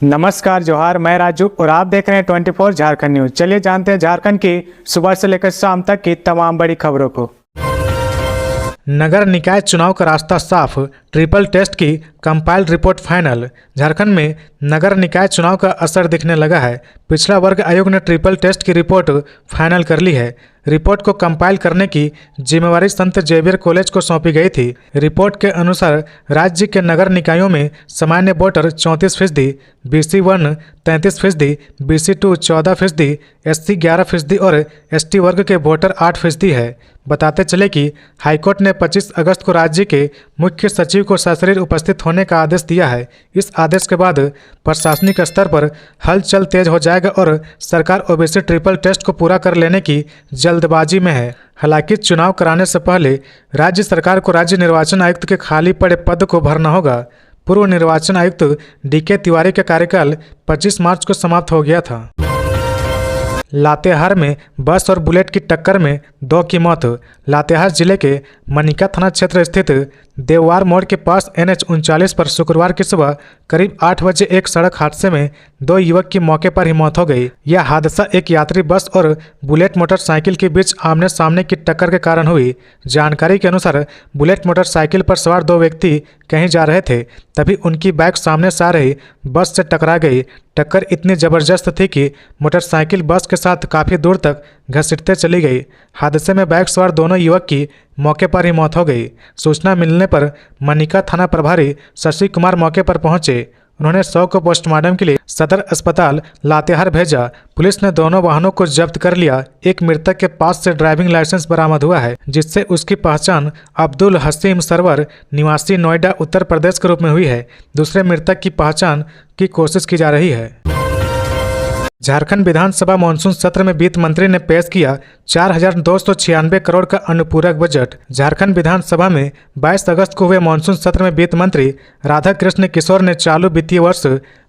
नमस्कार जोहार, मैं राजू और आप देख रहे हैं 24 झारखंड न्यूज। चलिए जानते हैं झारखंड की सुबह से लेकर शाम तक की तमाम बड़ी खबरों को। नगर निकाय चुनाव का रास्ता साफ, ट्रिपल टेस्ट की कंपाइल्ड रिपोर्ट फाइनल। झारखंड में नगर निकाय चुनाव का असर दिखने लगा है। पिछड़ा वर्ग आयोग ने ट्रिपल टेस्ट की रिपोर्ट फाइनल कर ली है। रिपोर्ट को कंपाइल करने की जिम्मेवारी संत जेवियर कॉलेज को सौंपी गई थी। रिपोर्ट के अनुसार राज्य के नगर निकायों में सामान्य वोटर 34%, BC 1 33%, BC 2 14%, SC 11% और ST वर्ग के वोटर 8% है। बताते चले कि हाईकोर्ट ने 25 अगस्त को राज्य के मुख्य सचिव को सशरीर उपस्थित होने का आदेश दिया है। इस आदेश के बाद प्रशासनिक स्तर पर हलचल तेज हो जाएगा और सरकार OBC ट्रिपल टेस्ट को पूरा कर लेने की जल्दबाजी में है। हालांकि चुनाव कराने से पहले राज्य सरकार को राज्य निर्वाचन आयुक्त के खाली पड़े पद को भरना होगा। पूर्व निर्वाचन आयुक्त DK तिवारी का कार्यकाल 25 मार्च को समाप्त हो गया था। लातेहार में बस और बुलेट की टक्कर में 2 की मौत। लातेहार जिले के मनिका थाना क्षेत्र स्थित देववार मोड़ के पास NH 39 पर शुक्रवार की सुबह करीब 8 बजे एक सड़क हादसे में 2 युवक की मौके पर ही मौत हो गई। यह हादसा एक यात्री बस और बुलेट मोटरसाइकिल के बीच आमने सामने की टक्कर के कारण हुई। जानकारी के अनुसार बुलेट मोटरसाइकिल पर सवार 2 व्यक्ति कहीं जा रहे थे, तभी उनकी बाइक सामने से आ रही बस से टकरा गई। टक्कर इतनी जबरदस्त थी कि मोटरसाइकिल बस के साथ काफ़ी दूर तक घसीटते चली गई। हादसे में बाइक सवार दोनों युवक की मौके पर ही मौत हो गई। सूचना मिलने पर मनिका थाना प्रभारी शशि कुमार मौके पर पहुंचे। उन्होंने शव को पोस्टमार्टम के लिए सदर अस्पताल लातेहार भेजा। पुलिस ने दोनों वाहनों को जब्त कर लिया। एक मृतक के पास से ड्राइविंग लाइसेंस बरामद हुआ है, जिससे उसकी पहचान अब्दुल हसीम सरवर निवासी नोएडा उत्तर प्रदेश के रूप में हुई है। दूसरे मृतक की पहचान की कोशिश की जा रही है। झारखंड विधानसभा मानसून सत्र में वित्त मंत्री ने पेश किया 4,296 करोड़ का अनुपूरक बजट। झारखंड विधानसभा में 22 अगस्त को हुए मानसून सत्र में वित्त मंत्री राधाकृष्ण किशोर ने चालू वित्तीय वर्ष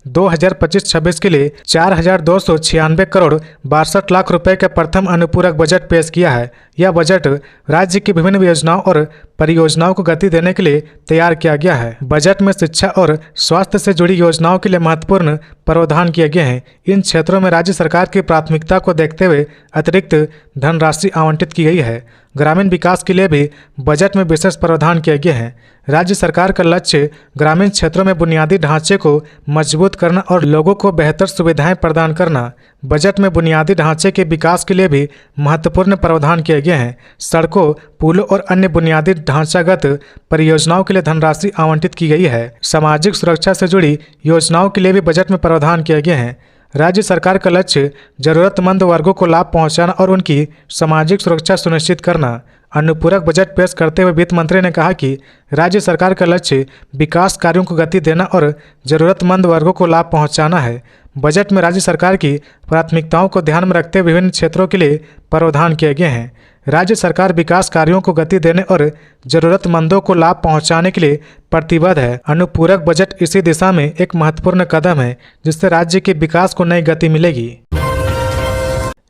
2025-26 के लिए 4,296 करोड़ 62 लाख रुपए का प्रथम अनुपूरक बजट पेश किया है। यह बजट राज्य की विभिन्न योजनाओं और परियोजनाओं को गति देने के लिए तैयार किया गया है। बजट में शिक्षा और स्वास्थ्य से जुड़ी योजनाओं के लिए महत्वपूर्ण प्रावधान किए गए हैं। इन क्षेत्रों में राज्य सरकार की प्राथमिकता को देखते हुए अतिरिक्त धनराशि आवंटित की गई है। ग्रामीण विकास के लिए भी बजट में विशेष प्रावधान किए गए हैं। राज्य सरकार का लक्ष्य ग्रामीण क्षेत्रों में बुनियादी ढांचे को मजबूत करना और लोगों को बेहतर सुविधाएं प्रदान करना। बजट में बुनियादी ढांचे के विकास के लिए भी महत्वपूर्ण प्रावधान किए गए हैं। सड़कों, पुलों और अन्य बुनियादी ढांचागत परियोजनाओं के लिए धनराशि आवंटित की गई है। सामाजिक सुरक्षा से जुड़ी योजनाओं के लिए भी बजट में प्रावधान किए गए हैं। राज्य सरकार का लक्ष्य जरूरतमंद वर्गों को लाभ पहुंचाना और उनकी सामाजिक सुरक्षा सुनिश्चित करना। अनुपूरक बजट पेश करते हुए वित्त मंत्री ने कहा कि राज्य सरकार का लक्ष्य विकास कार्यों को गति देना और जरूरतमंद वर्गों को लाभ पहुंचाना है। बजट में राज्य सरकार की प्राथमिकताओं को ध्यान में रखते हुए विभिन्न क्षेत्रों के लिए प्रावधान किए गए हैं। राज्य सरकार विकास कार्यों को गति देने और जरूरतमंदों को लाभ पहुंचाने के लिए प्रतिबद्ध है। अनुपूरक बजट इसी दिशा में एक महत्वपूर्ण कदम है, जिससे राज्य के विकास को नई गति मिलेगी।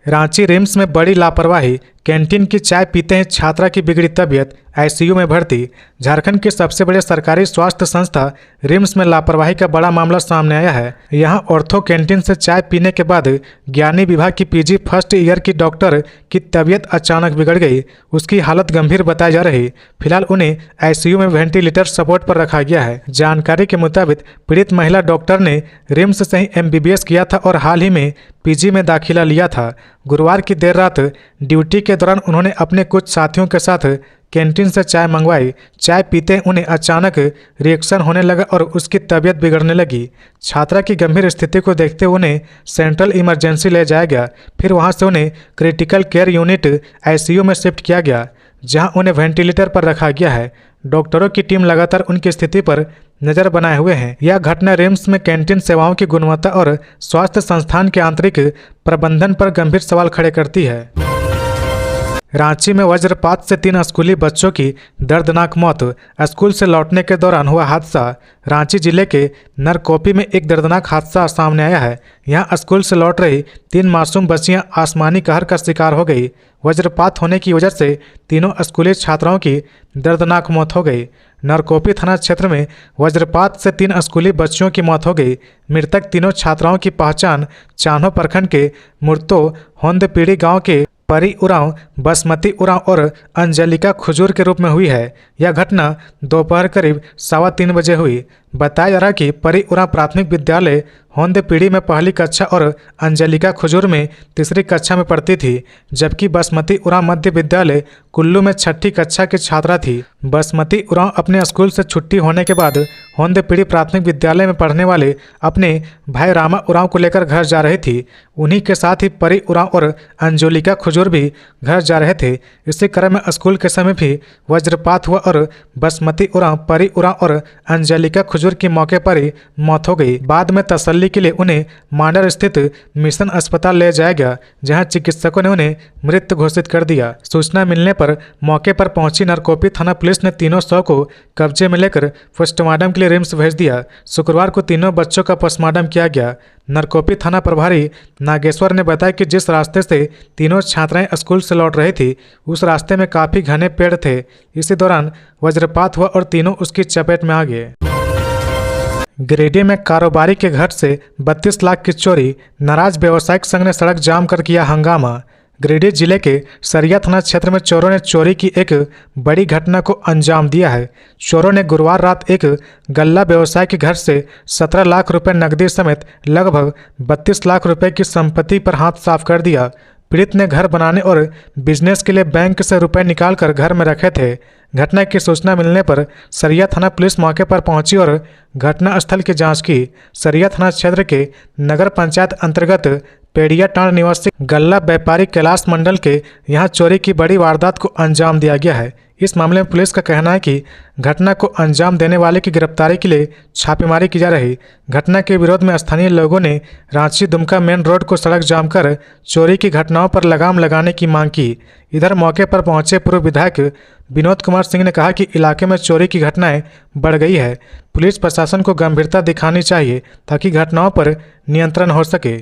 रांची रिम्स में बड़ी लापरवाही, कैंटीन की चाय पीते हैं छात्रा की बिगड़ी तबीयत, ICU में भर्ती। झारखंड के सबसे बड़े सरकारी स्वास्थ्य संस्था रिम्स में लापरवाही का बड़ा मामला सामने आया है। यहां ऑर्थो कैंटीन से चाय पीने के बाद ज्ञानी विभाग की PG फर्स्ट ईयर की डॉक्टर की तबीयत अचानक बिगड़ गई। उसकी हालत गंभीर बताई जा रही। फिलहाल उन्हें ICU में वेंटिलेटर सपोर्ट पर रखा गया है। जानकारी के मुताबिक पीड़ित महिला डॉक्टर ने रिम्स से ही MBBS किया था और हाल ही में PG में दाखिला लिया था। गुरुवार की देर रात ड्यूटी के दौरान उन्होंने अपने कुछ साथियों के साथ कैंटीन से चाय मंगवाई। चाय पीते उन्हें अचानक रिएक्शन होने लगा और उसकी तबीयत बिगड़ने लगी। छात्रा की गंभीर स्थिति को देखते हुए उन्हें सेंट्रल इमरजेंसी ले जाया गया। फिर वहां से उन्हें क्रिटिकल केयर यूनिट ICU में शिफ्ट किया गया, जहां उन्हें वेंटिलेटर पर रखा गया है। डॉक्टरों की टीम लगातार उनकी स्थिति पर नजर बनाए हुए हैं। यह घटना रिम्स में कैंटीन सेवाओं की गुणवत्ता और स्वास्थ्य संस्थान के आंतरिक प्रबंधन पर गंभीर सवाल खड़े करती है। रांची में वज्रपात से 3 स्कूली बच्चों की दर्दनाक मौत। स्कूल से लौटने के दौरान हुआ हादसा। रांची जिले के नरकोपी में एक दर्दनाक हादसा सामने आया है। यहां स्कूल से लौट रही 3 मासूम बच्चियां आसमानी कहर का शिकार हो गई। वज्रपात होने की वजह से तीनों स्कूली छात्राओं की दर्दनाक मौत हो गई। नरकोपी थाना क्षेत्र में वज्रपात से 3 स्कूली बच्चियों की मौत हो गई। मृतक तीनों छात्राओं की पहचान चान्हो प्रखंड के मुर्तो होंदपीड़ी गांव के परी उरांव, बासमती उरांव और अंजलिका खुजूर के रूप में हुई है। यह घटना दोपहर करीब 3:15 बजे हुई। बताया जा रहा है कि परी उरांव प्राथमिक विद्यालय होंदपीड़ी में पहली कक्षा और अंजलिका खुजूर में तीसरी कक्षा में पढ़ती थी, जबकि बासमती उरांव मध्य विद्यालय कुल्लू में 6ठी कक्षा की छात्रा थी। बासमती उरांव अपने स्कूल से छुट्टी होने के बाद होंदपीड़ी प्राथमिक विद्यालय में पढ़ने वाले अपने भाई रामा उरांव को लेकर घर जा रही थी। उन्हीं के साथ ही परी उरांव और अंजलिका खुजूर भी घर जा रहे थे। इसी क्रम में स्कूल के समय भी वज्रपात हुआ और बासमती उरांव, परी उरांव और अंजलिका खुजूर की मौके पर ही मौत हो गई। बाद में तसल्ली के लिए उन्हें मांडर स्थित मिशन अस्पताल ले जाया गया, जहां चिकित्सकों ने उन्हें मृत घोषित कर दिया। सूचना मिलने पर मौके पर पहुंची नरकोपी थाना पुलिस ने तीनों शव को कब्जे में लेकर पोस्टमार्टम के लिए रिम्स भेज दिया। शुक्रवार को तीनों बच्चों का पोस्टमार्टम किया गया। नरकोपी थाना प्रभारी नागेश्वर ने बताया कि जिस रास्ते से तीनों छात्राएं स्कूल से लौट रही थी, उस रास्ते में काफी घने पेड़ थे। इसी दौरान वज्रपात हुआ और तीनों उसकी चपेट में आ गए। गिरिडीह में कारोबारी के घर से 32 लाख की चोरी, नाराज व्यवसायिक संघ ने सड़क जाम कर किया हंगामा। गिरिडीह जिले के सरिया थाना क्षेत्र में चोरों ने चोरी की एक बड़ी घटना को अंजाम दिया है। चोरों ने गुरुवार रात एक गल्ला व्यवसायी के घर से 17 लाख रुपए नकदी समेत लगभग 32 लाख रुपए की संपत्ति पर हाथ साफ कर दिया। पीड़ित ने घर बनाने और बिजनेस के लिए बैंक से रुपए निकालकर घर में रखे थे। घटना की सूचना मिलने पर सरिया थाना पुलिस मौके पर पहुंची और घटना स्थल की जांच की। सरिया थाना क्षेत्र के नगर पंचायत अंतर्गत पेड़िया टांड निवासी गल्ला व्यापारी कैलाश मंडल के यहां चोरी की बड़ी वारदात को अंजाम दिया गया है। इस मामले में पुलिस का कहना है कि घटना को अंजाम देने वाले की गिरफ्तारी के लिए छापेमारी की जा रही। घटना के विरोध में स्थानीय लोगों ने रांची दुमका मेन रोड को सड़क जाम कर चोरी की घटनाओं पर लगाम लगाने की मांग की। इधर मौके पर पहुंचे पूर्व विधायक विनोद कुमार सिंह ने कहा कि इलाके में चोरी की घटनाएं बढ़ गई है। पुलिस प्रशासन को गंभीरता दिखानी चाहिए ताकि घटनाओं पर नियंत्रण हो सके।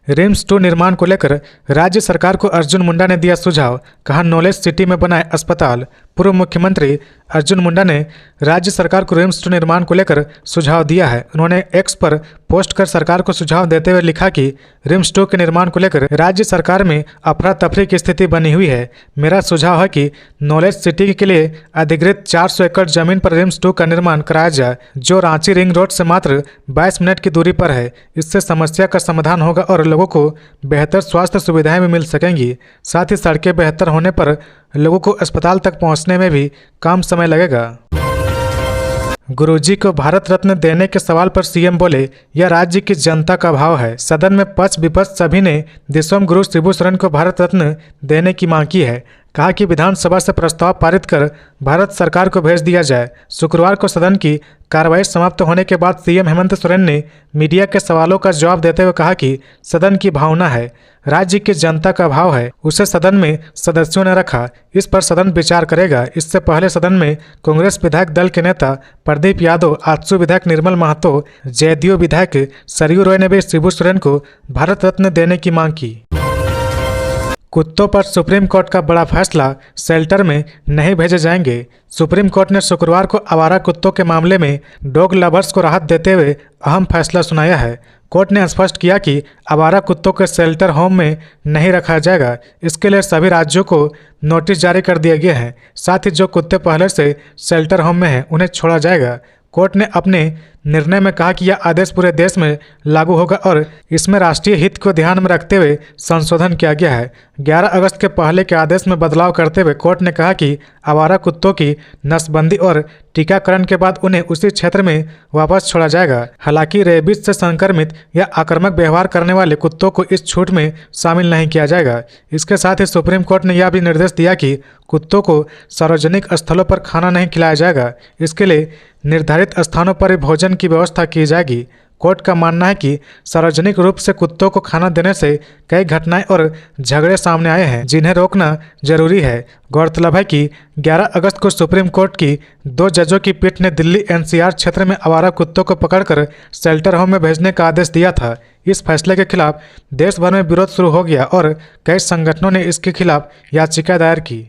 रिम्स 2 निर्माण को लेकर राज्य सरकार को अर्जुन मुंडा ने दिया सुझाव, कहा नॉलेज सिटी में बनाए अस्पताल। पूर्व मुख्यमंत्री अर्जुन मुंडा ने राज्य सरकार को रिम्स 2 निर्माण को लेकर सुझाव दिया है। उन्होंने एक्स पर पोस्ट कर सरकार को सुझाव देते हुए लिखा कि रिम्स 2 के निर्माण को लेकर राज्य सरकार में अफरा तफरी की स्थिति बनी हुई है। मेरा सुझाव है कि नॉलेज सिटी के लिए अधिकृत 400 एकड़ जमीन पर रिम्स 2 का निर्माण कराया जाए, जो रांची रिंग रोड से मात्र 22 मिनट की दूरी पर है। इससे समस्या का समाधान होगा और लोगों को बेहतर स्वास्थ्य सुविधाएं भी मिल सकेंगी। साथ ही सड़कें बेहतर होने पर लोगों को अस्पताल तक पहुंचने में भी कम समय लगेगा। गुरुजी को भारत रत्न देने के सवाल पर सीएम बोले, यह राज्य की जनता का भाव है। सदन में पक्ष विपक्ष सभी ने दिसोम गुरु शिबू सोरेन को भारत रत्न देने की मांग की है। कहा कि विधानसभा से प्रस्ताव पारित कर भारत सरकार को भेज दिया जाए। शुक्रवार को सदन की कार्रवाई समाप्त होने के बाद सीएम हेमंत सोरेन ने मीडिया के सवालों का जवाब देते हुए कहा कि सदन की भावना है, राज्य की जनता का भाव है, उसे सदन में सदस्यों ने रखा। इस पर सदन विचार करेगा। इससे पहले सदन में कांग्रेस विधायक दल के नेता प्रदीप यादव, आजसू विधायक निर्मल महतो, जदयू विधायक सरयू रॉय ने भी शिबू सोरेन को भारत रत्न देने की मांग की। कुत्तों पर सुप्रीम कोर्ट का बड़ा फैसला, शेल्टर में नहीं भेजे जाएंगे। सुप्रीम कोर्ट ने शुक्रवार को आवारा कुत्तों के मामले में डॉग लवर्स को राहत देते हुए अहम फैसला सुनाया है। कोर्ट ने स्पष्ट किया कि आवारा कुत्तों को शेल्टर होम में नहीं रखा जाएगा। इसके लिए सभी राज्यों को नोटिस जारी कर दिए गए हैं। साथ ही जो कुत्ते पहले से शेल्टर होम में हैं, उन्हें छोड़ा जाएगा। कोर्ट ने अपने निर्णय में कहा कि यह आदेश पूरे देश में लागू होगा और इसमें राष्ट्रीय हित को ध्यान में रखते हुए संशोधन किया गया है। 11 अगस्त के पहले के आदेश में बदलाव करते हुए कोर्ट ने कहा कि आवारा कुत्तों की नसबंदी और टीकाकरण के बाद उन्हें उसी क्षेत्र में वापस छोड़ा जाएगा। हालांकि रेबीज से संक्रमित या आक्रामक व्यवहार करने वाले कुत्तों को इस छूट में शामिल नहीं किया जाएगा। इसके साथ ही सुप्रीम कोर्ट ने यह भी निर्देश दिया कि कुत्तों को सार्वजनिक स्थलों पर खाना नहीं खिलाया जाएगा। इसके लिए निर्धारित स्थानों पर ही भोजन की व्यवस्था की जाएगी। कोर्ट का मानना है कि सार्वजनिक रूप से कुत्तों को खाना देने से कई घटनाएं और झगड़े सामने आए हैं, जिन्हें रोकना जरूरी है। गौरतलब है कि 11 अगस्त को सुप्रीम कोर्ट की 2 जजों की पीठ ने दिल्ली एनसीआर क्षेत्र में आवारा कुत्तों को पकड़कर शेल्टर होम में भेजने का आदेश दिया था। इस फैसले के खिलाफ देश भर में विरोध शुरू हो गया और कई संगठनों ने इसके खिलाफ याचिका दायर की।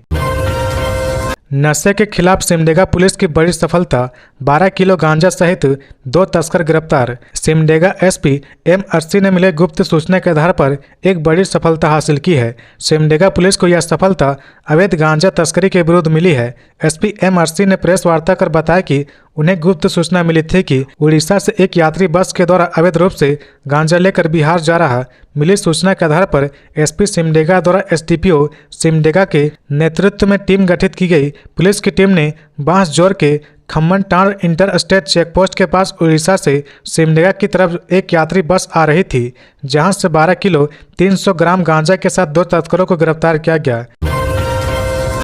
नशे के खिलाफ सिमडेगा पुलिस की बड़ी सफलता, 12 किलो गांजा सहित 2 तस्कर गिरफ्तार। सिमडेगा एसपी एम अर्सी ने मिले गुप्त सूचना के आधार पर एक बड़ी सफलता हासिल की है। सिमडेगा पुलिस को यह सफलता अवैध गांजा तस्करी के विरुद्ध मिली है। एसपी एम अर्सी ने प्रेस वार्ता कर बताया कि उन्हें गुप्त सूचना मिली थी कि उड़ीसा से एक यात्री बस के द्वारा अवैध रूप से गांजा लेकर बिहार जा रहा। मिली सूचना के आधार पर एसपी सिमडेगा द्वारा एसडीपीओ सिमडेगा के नेतृत्व में टीम गठित की गई। पुलिस की टीम ने बांसजोर के Khamman Tand inter state checkpost के पास उड़ीसा से सिमडेगा की तरफ एक यात्री बस आ रही थी, जहां से 12 किलो 300 ग्राम गांजा के साथ 2 तस्करों को गिरफ्तार किया गया।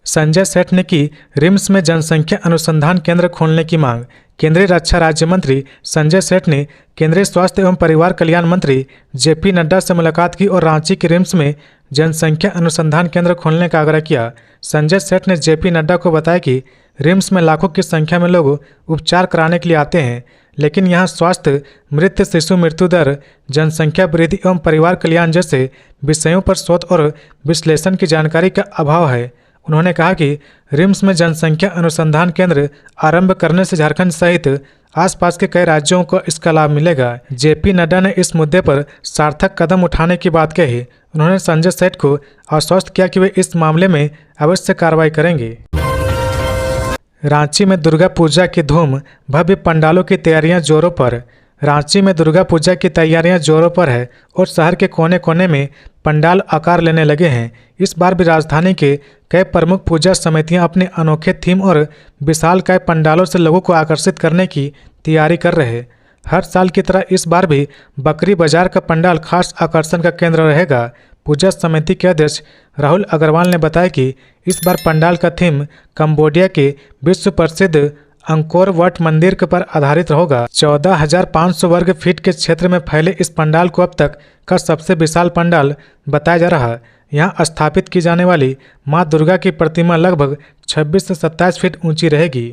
संजय सेठ ने की रिम्स में जनसंख्या अनुसंधान केंद्र खोलने की मांग। केंद्रीय रक्षा राज्य मंत्री संजय सेठ ने केंद्रीय स्वास्थ्य एवं परिवार कल्याण मंत्री जेपी नड्डा से मुलाकात की और रांची के रिम्स में जनसंख्या अनुसंधान केंद्र खोलने का आग्रह किया। संजय सेठ ने जेपी नड्डा को बताया कि रिम्स में लाखों की संख्या में लोग उपचार कराने के लिए आते हैं, लेकिन यहाँ स्वास्थ्य, मृत शिशु मृत्यु दर, जनसंख्या वृद्धि एवं परिवार कल्याण जैसे विषयों पर शोध और विश्लेषण की जानकारी का अभाव है। उन्होंने कहा कि रिम्स में जनसंख्या अनुसंधान केंद्र आरंभ करने से झारखंड सहित आसपास के कई राज्यों को इसका लाभ मिलेगा। जेपी नड्डा ने इस मुद्दे पर सार्थक कदम उठाने की बात कही। उन्होंने संजय सेठ को आश्वस्त किया कि वे इस मामले में अवश्य कार्रवाई करेंगे। रांची में दुर्गा पूजा की धूम, भव्य पंडालों की तैयारियां जोरों पर। रांची में दुर्गा पूजा की तैयारियां जोरों पर है और शहर के कोने कोने में पंडाल आकार लेने लगे हैं। इस बार भी राजधानी के कई प्रमुख पूजा समितियां अपने अनोखे थीम और विशालकाय पंडालों से लोगों को आकर्षित करने की तैयारी कर रहे हैं। हर साल की तरह इस बार भी बकरी बाजार का पंडाल खास आकर्षण का केंद्र रहेगा। पूजा समिति के अध्यक्ष राहुल अग्रवाल ने बताया कि इस बार पंडाल का थीम कंबोडिया के विश्व प्रसिद्ध अंकोर वट मंदिर के पर आधारित होगा। 14,500 वर्ग फीट के क्षेत्र में फैले इस पंडाल को अब तक का सबसे विशाल पंडाल बताया जा रहा है। यहाँ स्थापित की जाने वाली मां दुर्गा की प्रतिमा लगभग 26 से 27 फीट ऊंची रहेगी।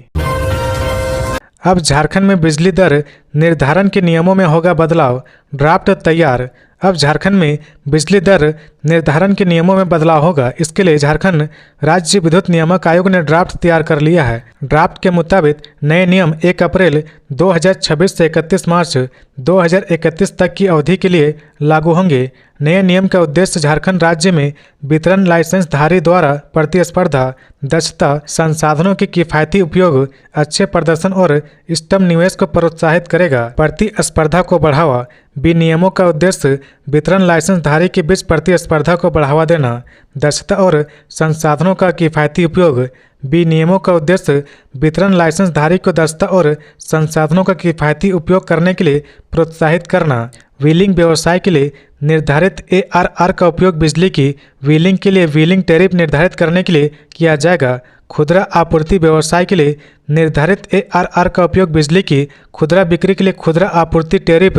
अब झारखंड में बिजली दर निर्धारण के नियमों में होगा बदलाव, ड्राफ्ट तैयार। अब झारखंड में बिजली दर निर्धारण के नियमों में बदलाव होगा। इसके लिए झारखंड राज्य विद्युत नियामक आयोग ने ड्राफ्ट तैयार कर लिया है। ड्राफ्ट के मुताबिक नए नियम 1 अप्रैल 2026 से 31 मार्च 2031 तक की अवधि के लिए लागू होंगे। नए नियम का उद्देश्य झारखंड राज्य में वितरण लाइसेंसधारी द्वारा प्रतिस्पर्धा, दक्षता, संसाधनों के किफायती उपयोग, अच्छे प्रदर्शन और इष्टतम निवेश को प्रोत्साहित करेगा। प्रतिस्पर्धा को बढ़ावा। विनियमों का उद्देश्य वितरण लाइसेंसधारी के बीच प्रतिस्पर्धा को बढ़ावा देना, दक्षता और संसाधनों का किफायती उपयोग। विनियमों का उद्देश्य वितरण लाइसेंसधारी को दक्षता और संसाधनों का किफायती उपयोग करने के लिए प्रोत्साहित करना। व्हीलिंग व्यवसाय के लिए निर्धारित ARR का उपयोग बिजली की व्हीलिंग के लिए व्हीलिंग टैरिफ निर्धारित करने के लिए किया जाएगा। खुदरा आपूर्ति व्यवसाय के लिए निर्धारित ARR का उपयोग बिजली की खुदरा बिक्री के लिए खुदरा आपूर्ति टैरिफ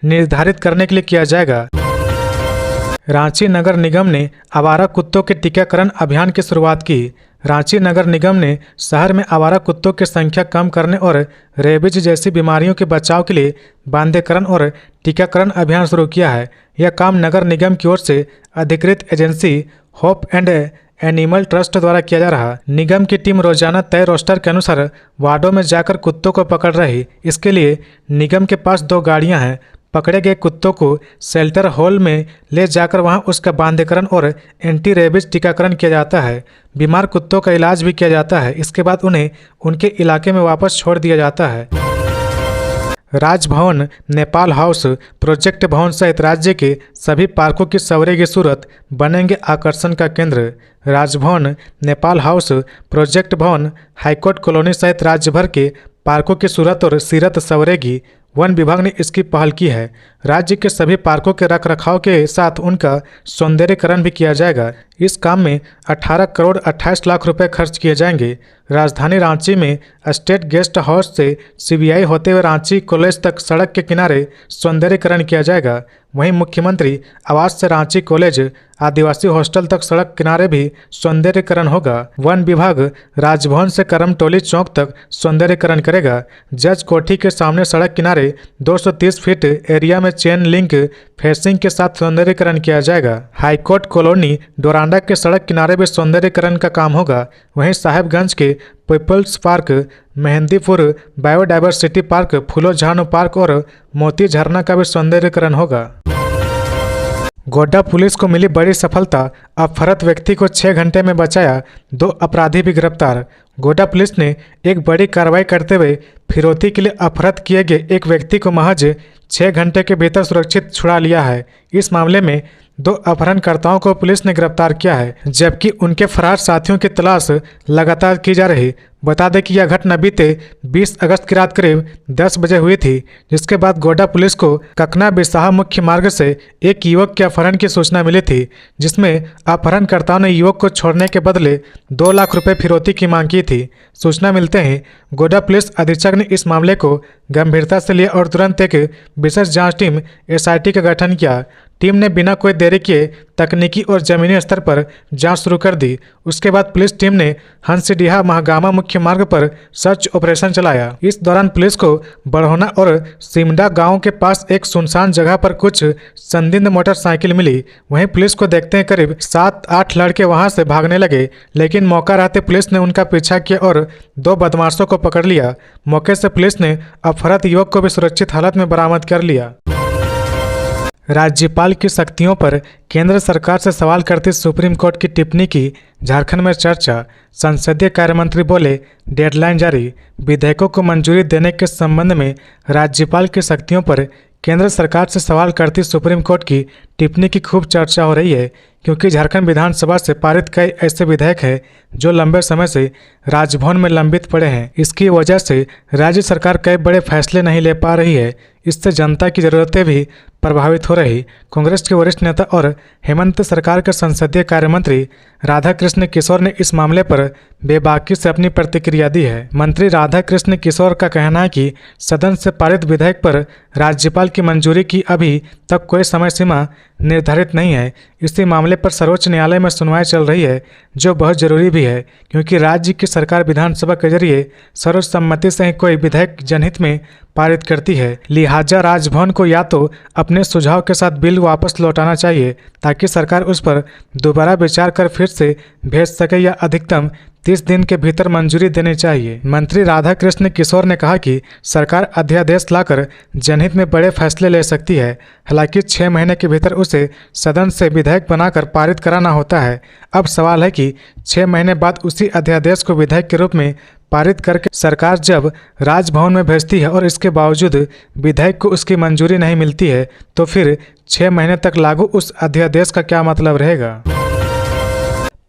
निर्धारित करने के लिए किया जाएगा। रांची नगर निगम ने आवारा कुत्तों के टीकाकरण अभियान की शुरुआत की। रांची नगर निगम ने शहर में आवारा कुत्तों की संख्या कम करने और रेबीज जैसी बीमारियों के बचाव के लिए बांधेकरण और टीकाकरण अभियान शुरू किया है। यह काम नगर निगम की ओर से अधिकृत agency hope and animal trust द्वारा किया जा रहा। निगम की टीम रोजाना तय रोस्टर के अनुसार वार्डों में जाकर कुत्तों को पकड़ रही। इसके लिए निगम के पास 2 गाड़ियां हैं। पकड़े गए कुत्तों को शेल्टर हॉल में ले जाकर वहां उसका बांधेकरण और एंटी रेबीज टीकाकरण किया जाता है। बीमार कुत्तों का इलाज भी किया जाता है। इसके बाद उन्हें उनके इलाके में वापस छोड़ दिया जाता है। राजभवन, नेपाल हाउस, प्रोजेक्ट भवन सहित राज्य के सभी पार्कों की सवरेगी सूरत बनेंगे आकर्षण का केंद्र। राजभवन, नेपाल हाउस, प्रोजेक्ट भवन, हाईकोर्ट कॉलोनी सहित राज्य भर के पार्कों की सूरत और सीरत सवरेगी। वन विभाग ने इसकी पहल की है। राज्य के सभी पार्कों के रखरखाव के साथ उनका सौंदर्यीकरण भी किया जाएगा। इस काम में 18 करोड़ 28 लाख रुपए खर्च किए जाएंगे। राजधानी रांची में स्टेट गेस्ट हाउस से CBI होते हुए रांची कॉलेज तक सड़क के किनारे सौंदर्यीकरण किया जाएगा। वहीं मुख्यमंत्री आवास से रांची कॉलेज आदिवासी हॉस्टल तक सड़क किनारे भी सौंदर्यीकरण होगा। वन विभाग राजभवन से करमटोली चौक तक सौंदर्यीकरण करेगा। जज कोठी के सामने सड़क किनारे 230 फीट एरिया में चेन लिंक फेंसिंग के साथ सौंदर्यीकरण किया जाएगा। हाईकोर्ट कॉलोनी डोरांडा टांडा के सड़क किनारे भी सौंदर्यीकरण का काम होगा। वहीं साहेबगंज के people's park, Mehndipur biodiversity park, Phulo Jhano park और मोती झरना का भी सौंदर्यीकरण होगा। गोड्डा पुलिस को मिली बड़ी सफलता, अपहृत व्यक्ति को 6 घंटे में बचाया, 2 अपराधी भी गिरफ्तार। गोड्डा पुलिस ने एक बड़ी कार्रवाई करते हुए फिरौती के लिए अपहृत किए गए एक व्यक्ति को महज 6 घंटे के भीतर सुरक्षित छुड़ा लिया है। इस मामले में 2 अपहरणकर्ताओं को पुलिस ने गिरफ्तार किया है, जबकि उनके फरार साथियों की तलाश लगातार की जा रही। बता दें कि यह घटना बीते 20 अगस्त की रात करीब 10 बजे हुई थी, जिसके बाद गोड्डा पुलिस को ककना बिसाहा मुख्य मार्ग से एक युवक के अपहरण की सूचना मिली थी, जिसमें अपहरणकर्ताओं ने युवक को छोड़ने के बदले 2 लाख रुपए फिरौती की मांग की थी। सूचना मिलते ही गोड्डा पुलिस अधीक्षक ने इस मामले को गंभीरता से लिया और तुरंत एक विशेष जांच टीम SIT का गठन किया। टीम ने बिना कोई देरी किए तकनीकी और जमीनी स्तर पर जांच शुरू कर दी। उसके बाद पुलिस टीम ने हंसडीहा महागामा मुख्य मार्ग पर सर्च ऑपरेशन चलाया। इस दौरान पुलिस को बड़होना और सिमडा गांव के पास एक सुनसान जगह पर कुछ संदिग्ध मोटरसाइकिल मिली। वहीं पुलिस को देखते हैं करीब 7-8 लड़के वहां से भागने लगे, लेकिन मौका रहते पुलिस ने उनका पीछा किया और 2 बदमाशों को पकड़ लिया। मौके से पुलिस ने अपहृत युवक को भी सुरक्षित हालत में बरामद कर लिया। राज्यपाल की शक्तियों पर केंद्र सरकार से सवाल करती सुप्रीम कोर्ट की टिप्पणी की झारखंड में चर्चा। संसदीय कार्य मंत्री बोले, डेडलाइन जारी। विधेयकों को मंजूरी देने के संबंध में राज्यपाल की शक्तियों पर केंद्र सरकार से सवाल करती सुप्रीम कोर्ट की टिप्पणी की खूब चर्चा हो रही है, क्योंकि झारखंड विधानसभा से पारित कई ऐसे विधेयक हैं जो लंबे समय से राजभवन में लंबित पड़े हैं। इसकी वजह से राज्य सरकार कई बड़े फैसले नहीं ले पा रही है। इससे जनता की ज़रूरतें भी प्रभावित हो रही। कांग्रेस के वरिष्ठ नेता और हेमंत सरकार के संसदीय कार्य मंत्री राधाकृष्ण किशोर ने इस मामले पर बेबाकी से अपनी प्रतिक्रिया दी है। मंत्री राधाकृष्ण किशोर का कहना है कि सदन से पारित विधेयक पर राज्यपाल की मंजूरी की अभी तक कोई समय सीमा निर्धारित नहीं है। इसी मामले पर सर्वोच्च न्यायालय में सुनवाई चल रही है, जो बहुत जरूरी भी है, क्योंकि राज्य की सरकार विधानसभा के जरिए सर्वसम्मति से ही कोई विधेयक जनहित में पारित करती है। लिहाजा राजभवन को या तो अपने सुझाव के साथ बिल वापस लौटाना चाहिए, ताकि सरकार उस पर दोबारा विचार कर फिर से भेज सके, या अधिकतम 30 दिन के भीतर मंजूरी देनी चाहिए। मंत्री राधाकृष्ण किशोर ने कहा कि सरकार अध्यादेश लाकर जनहित में बड़े फैसले ले सकती है। हालांकि 6 महीने के भीतर उसे सदन से विधेयक बनाकर पारित कराना होता है। अब सवाल है कि 6 महीने बाद उसी अध्यादेश को विधेयक के रूप में पारित करके सरकार जब राजभवन में भेजती है और इसके बावजूद विधेयक को उसकी मंजूरी नहीं मिलती है, तो फिर 6 महीने तक लागू उस अध्यादेश का क्या मतलब रहेगा।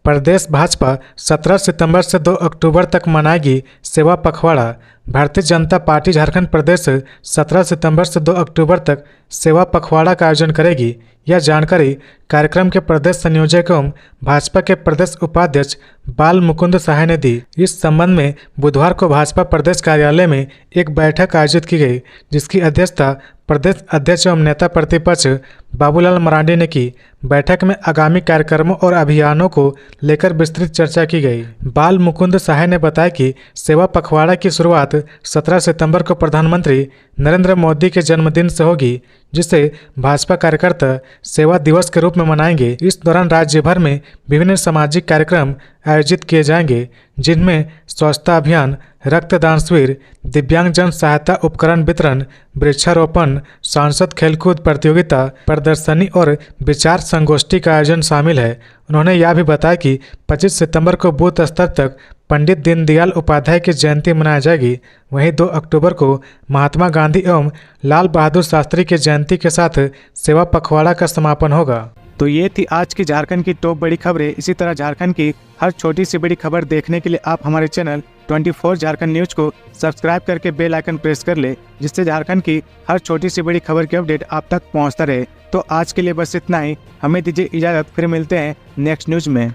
प्रदेश भाजपा 17 सितंबर से 2 अक्टूबर तक मनाएगी सेवा पखवाड़ा। भारतीय जनता पार्टी झारखंड प्रदेश 17 सितंबर से 2 अक्टूबर तक सेवा पखवाड़ा का आयोजन करेगी। यह जानकारी कार्यक्रम के प्रदेश संयोजक एवं भाजपा के प्रदेश उपाध्यक्ष बाल मुकुंद सहाय ने दी। इस संबंध में बुधवार को भाजपा प्रदेश कार्यालय में एक बैठक आयोजित की गई, जिसकी अध्यक्षता प्रदेश अध्यक्ष एवं नेता प्रतिपक्ष बाबूलाल मरांडी ने की। बैठक में आगामी कार्यक्रमों और अभियानों को लेकर विस्तृत चर्चा की गई। बाल मुकुंद सहाय ने बताया कि सेवा पखवाड़ा की शुरुआत 17 सितंबर को प्रधानमंत्री नरेंद्र मोदी के जन्मदिन से होगी, जिसे भाजपा कार्यकर्ता सेवा दिवस के रूप में मनाएंगे। इस दौरान राज्य भर में विभिन्न सामाजिक कार्यक्रम आयोजित किए जाएंगे, जिनमें स्वच्छता अभियान, रक्तदान शिविर, दिव्यांगजन सहायता उपकरण वितरण, वृक्षारोपण, सांसद खेलकूद प्रतियोगिता, प्रदर्शनी और विचार संगोष्ठी का आयोजन शामिल है। उन्होंने यह भी बताया कि 25 सितंबर को बूथ स्तर तक पंडित दीनदयाल उपाध्याय की जयंती मनाई जाएगी। वहीं 2 अक्टूबर को महात्मा गांधी एवं लाल बहादुर शास्त्री की जयंती के साथ सेवा पखवाड़ा का समापन होगा। तो ये थी आज की झारखंड की टॉप बड़ी खबरें। इसी तरह झारखंड की हर छोटी सी बड़ी खबर देखने के लिए आप हमारे चैनल 24 झारखंड न्यूज को सब्सक्राइब करके बेल आइकन प्रेस कर ले, जिससे झारखंड की हर छोटी सी बड़ी खबर की अपडेट आप तक पहुंचता रहे। तो आज के लिए बस इतना ही। हमें दीजिए इजाजत, फिर मिलते हैं नेक्स्ट न्यूज में।